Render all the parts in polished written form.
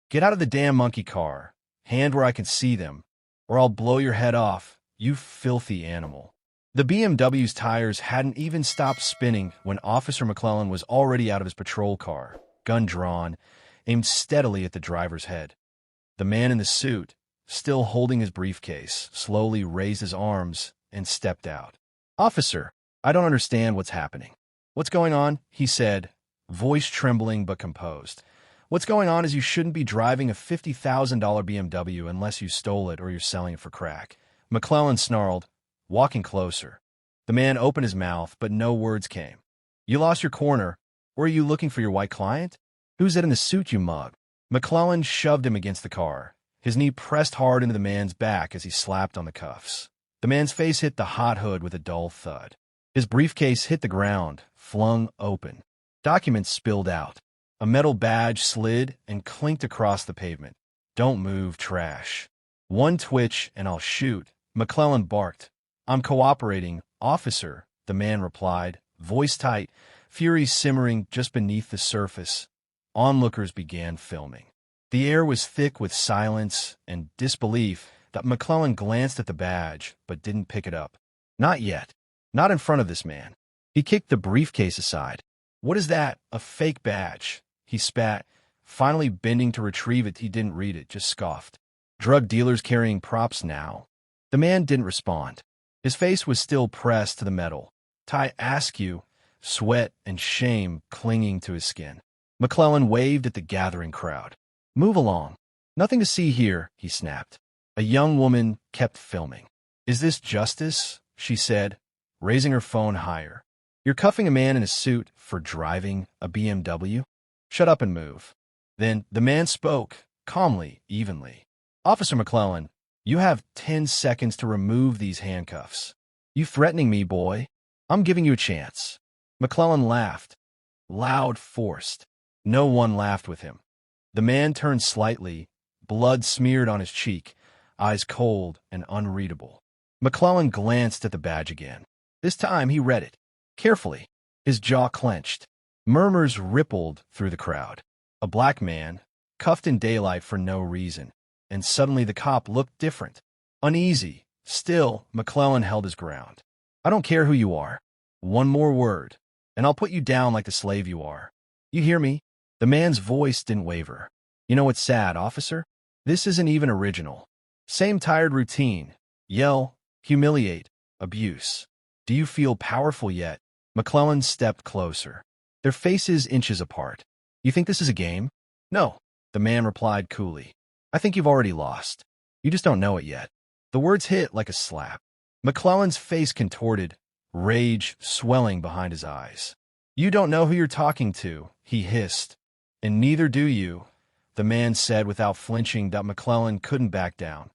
Get out of the damn monkey car. Hand where I can see them, or I'll blow your head off, you filthy animal. The BMW's tires hadn't even stopped spinning when Officer McClellan was already out of his patrol car, gun drawn, aimed steadily at the driver's head. The man in the suit, still holding his briefcase, slowly raised his arms and stepped out. "Officer, I don't understand what's happening." "What's going on?" he said, voice trembling but composed. "What's going on is you shouldn't be driving a $50,000 BMW unless you stole it or you're selling it for crack." McClellan snarled, walking closer. The man opened his mouth, but no words came. "You lost your corner, or are you looking for your white client? Who's that in the suit, you mug?" McClellan shoved him against the car. His knee pressed hard into the man's back as he slapped on the cuffs. The man's face hit the hot hood with a dull thud. His briefcase hit the ground, flung open. Documents spilled out. A metal badge slid and clinked across the pavement. "Don't move, trash." "One twitch and I'll shoot," McClellan barked. "I'm cooperating, officer," the man replied, voice tight, fury simmering just beneath the surface. Onlookers began filming. The air was thick with silence and disbelief that McClellan glanced at the badge but didn't pick it up. Not yet. Not in front of this man. He kicked the briefcase aside. "What is that? A fake badge?" He spat, finally bending to retrieve it. He didn't read it, just scoffed. "Drug dealers carrying props now." The man didn't respond. His face was still pressed to the metal. "I ask you," sweat and shame clinging to his skin. McClellan waved at the gathering crowd. "Move along. Nothing to see here," he snapped. A young woman kept filming. "Is this justice?" she said, raising her phone higher. "You're cuffing a man in a suit for driving a BMW? Shut up and move." Then the man spoke, calmly, evenly. "Officer McClellan, you have 10 seconds to remove these handcuffs." "You threatening me, boy? I'm giving you a chance." McClellan laughed. Loud, forced. No one laughed with him. The man turned slightly, blood smeared on his cheek, eyes cold and unreadable. McClellan glanced at the badge again. This time he read it, carefully, his jaw clenched. Murmurs rippled through the crowd. A black man, cuffed in daylight for no reason, and suddenly the cop looked different. Uneasy, still, McClellan held his ground. "I don't care who you are. One more word, and I'll put you down like the slave you are. You hear me?" The man's voice didn't waver. "You know what's sad, officer? This isn't even original. Same tired routine. Yell, humiliate, abuse. Do you feel powerful yet?" McClellan stepped closer. Their faces inches apart. "You think this is a game?" "No," the man replied coolly. "I think you've already lost. You just don't know it yet." The words hit like a slap. McClellan's face contorted, rage swelling behind his eyes. "You don't know who you're talking to," he hissed. "And neither do you," the man said without flinching. That McClellan couldn't back down.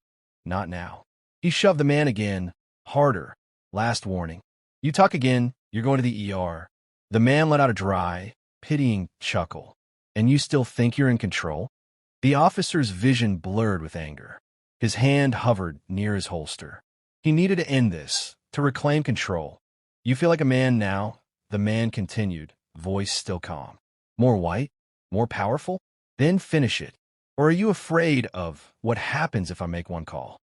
Not now. He shoved the man again, harder. "Last warning. You talk again, you're going to the ER." The man let out a dry, pitying chuckle. "And you still think you're in control?" The officer's vision blurred with anger. His hand hovered near his holster. He needed to end this, to reclaim control. "You feel like a man now," the man continued, voice still calm. "More white? More powerful? Then finish it. Or are you afraid of what happens if I make one call?"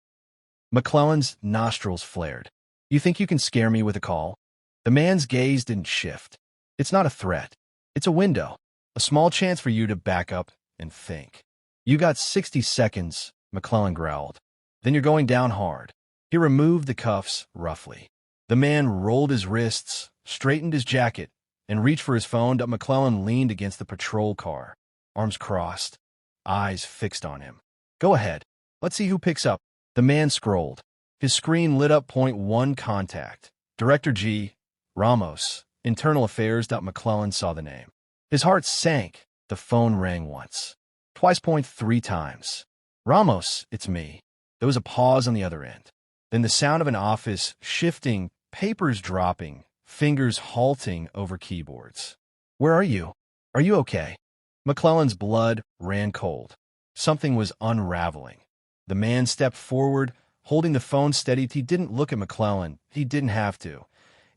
McClellan's nostrils flared. "You think you can scare me with a call?" The man's gaze didn't shift. "It's not a threat. It's a window. A small chance for you to back up and think." "You got 60 seconds, McClellan growled. "Then you're going down hard." He removed the cuffs roughly. The man rolled his wrists, straightened his jacket, and reached for his phone. McClellan leaned against the patrol car, arms crossed, eyes fixed on him. "Go ahead. Let's see who picks up." The man scrolled. His screen lit up. .1 contact. Director G. Ramos, Internal Affairs. McClellan saw the name. His heart sank. The phone rang once. Twice. 3 times. "Ramos, it's me." There was a pause on the other end. Then the sound of an office shifting, papers dropping, fingers halting over keyboards. "Where are you? Are you okay?" McClellan's blood ran cold. Something was unraveling. The man stepped forward, holding the phone steady. He didn't look at McClellan. He didn't have to.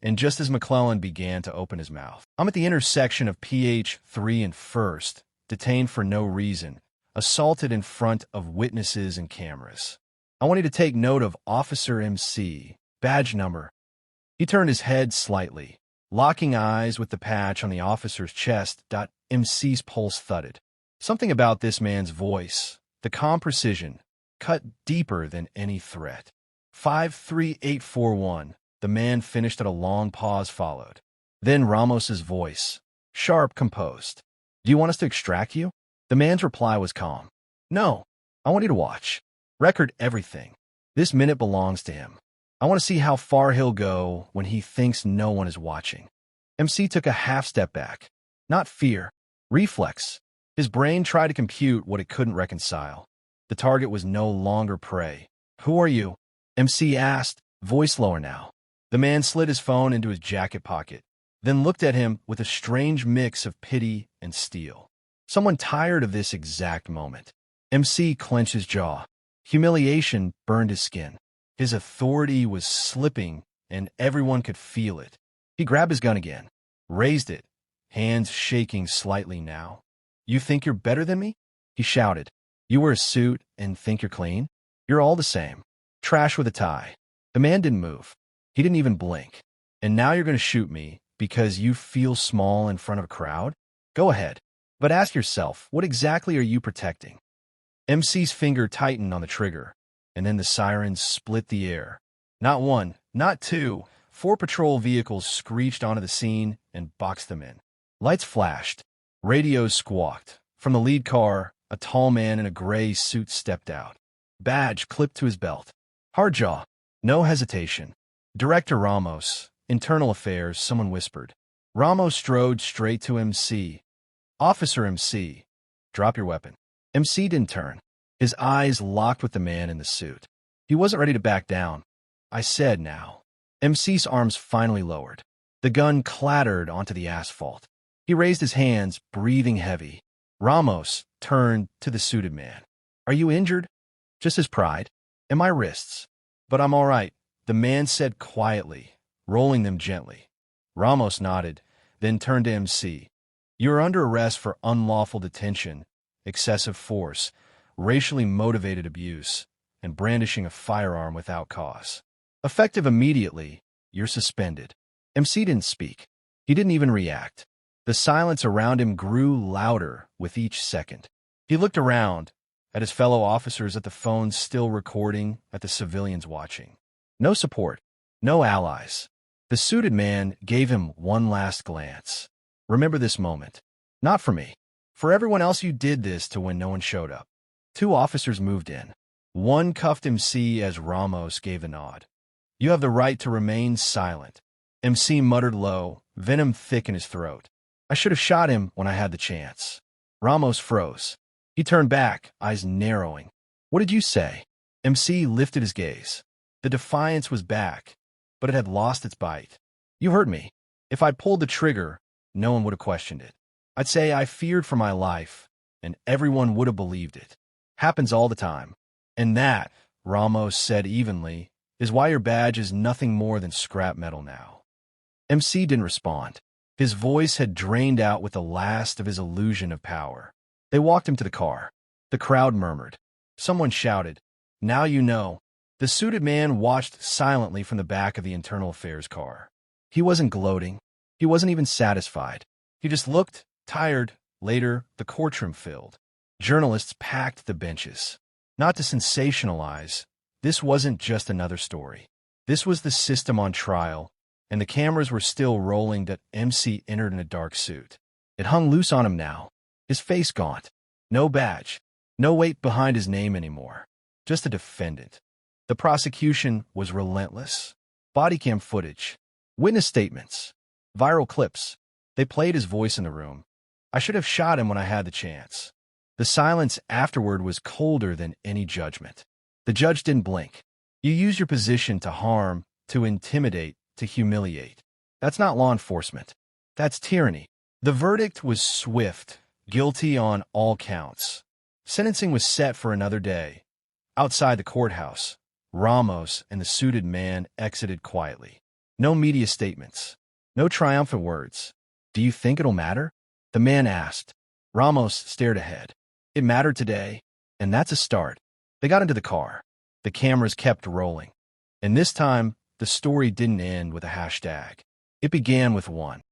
And just as McClellan began to open his mouth, "I'm at the intersection of PH 3 and 1st, detained for no reason," assaulted in front of witnesses and cameras. I want you to take note of Officer MC, badge number. He turned his head slightly, locking eyes with the patch on the officer's chest. MC's pulse thudded. Something about this man's voice, the calm precision, cut deeper than any threat. 53841. The man finished at a long pause followed. Then Ramos's voice, sharp, composed. Do you want us to extract you? The man's reply was calm. No, I want you to watch. Record everything. This minute belongs to him. I want to see how far he'll go when he thinks no one is watching. MC took a half step back. Not fear, reflex. His brain tried to compute what it couldn't reconcile. The target was no longer prey. Who are you? MC asked, voice lower now. The man slid his phone into his jacket pocket, then looked at him with a strange mix of pity and steel. Someone tired of this exact moment. MC clenched his jaw. Humiliation burned his skin. His authority was slipping, and everyone could feel it. He grabbed his gun again, raised it, hands shaking slightly now. You think you're better than me? He shouted. You wear a suit and think you're clean? You're all the same. Trash with a tie. The man didn't move. He didn't even blink. And now you're going to shoot me because you feel small in front of a crowd? Go ahead. But ask yourself, what exactly are you protecting? MC's finger tightened on the trigger, and then the sirens split the air. Not one, not two. 4 patrol vehicles screeched onto the scene and boxed them in. Lights flashed. Radios squawked. From the lead car, a tall man in a gray suit stepped out. Badge clipped to his belt. Hard jaw. No hesitation. Director Ramos. Internal Affairs, someone whispered. Ramos strode straight to MC. Officer MC. Drop your weapon. MC didn't turn. His eyes locked with the man in the suit. He wasn't ready to back down. I said now. MC's arms finally lowered. The gun clattered onto the asphalt. He raised his hands, breathing heavy. Ramos turned to the suited man. Are you injured? Just his pride. And my wrists. But I'm all right, the man said quietly, rolling them gently. Ramos nodded, then turned to MC. You are under arrest for unlawful detention, excessive force, racially motivated abuse, and brandishing a firearm without cause. Effective immediately, you're suspended. MC didn't speak. He didn't even react. The silence around him grew louder with each second. He looked around, at his fellow officers, at the phones still recording, at the civilians watching. No support, no allies. The suited man gave him one last glance. Remember this moment. Not for me. For everyone else, you did this to when no one showed up. 2 officers moved in. One cuffed MC as Ramos gave the nod. You have the right to remain silent. MC muttered low, venom thick in his throat. I should have shot him when I had the chance. Ramos froze. He turned back, eyes narrowing. What did you say? MC lifted his gaze. The defiance was back, but it had lost its bite. You heard me. If I'd pulled the trigger, no one would have questioned it. I'd say I feared for my life, and everyone would have believed it. Happens all the time. And that, Ramos said evenly, is why your badge is nothing more than scrap metal now. MC didn't respond. His voice had drained out with the last of his illusion of power. They walked him to the car. The crowd murmured. Someone shouted, Now you know. The suited man watched silently from the back of the Internal Affairs car. He wasn't gloating. He wasn't even satisfied. He just looked tired. Later, the courtroom filled. Journalists packed the benches. Not to sensationalize, this wasn't just another story. This was the system on trial, and the cameras were still rolling that MC entered in a dark suit. It hung loose on him now, his face gaunt. No badge, no weight behind his name anymore. Just a defendant. The prosecution was relentless. Body cam footage, witness statements, viral clips. They played his voice in the room. I should have shot him when I had the chance. The silence afterward was colder than any judgment. The judge didn't blink. You use your position to harm, to intimidate, to humiliate. That's not law enforcement. That's tyranny. The verdict was swift, guilty on all counts. Sentencing was set for another day. Outside the courthouse, Ramos and the suited man exited quietly. No media statements. No triumphant words. Do you think it'll matter? The man asked. Ramos stared ahead. It mattered today, and that's a start. They got into the car. The cameras kept rolling. And this time, the story didn't end with a hashtag. It began with one.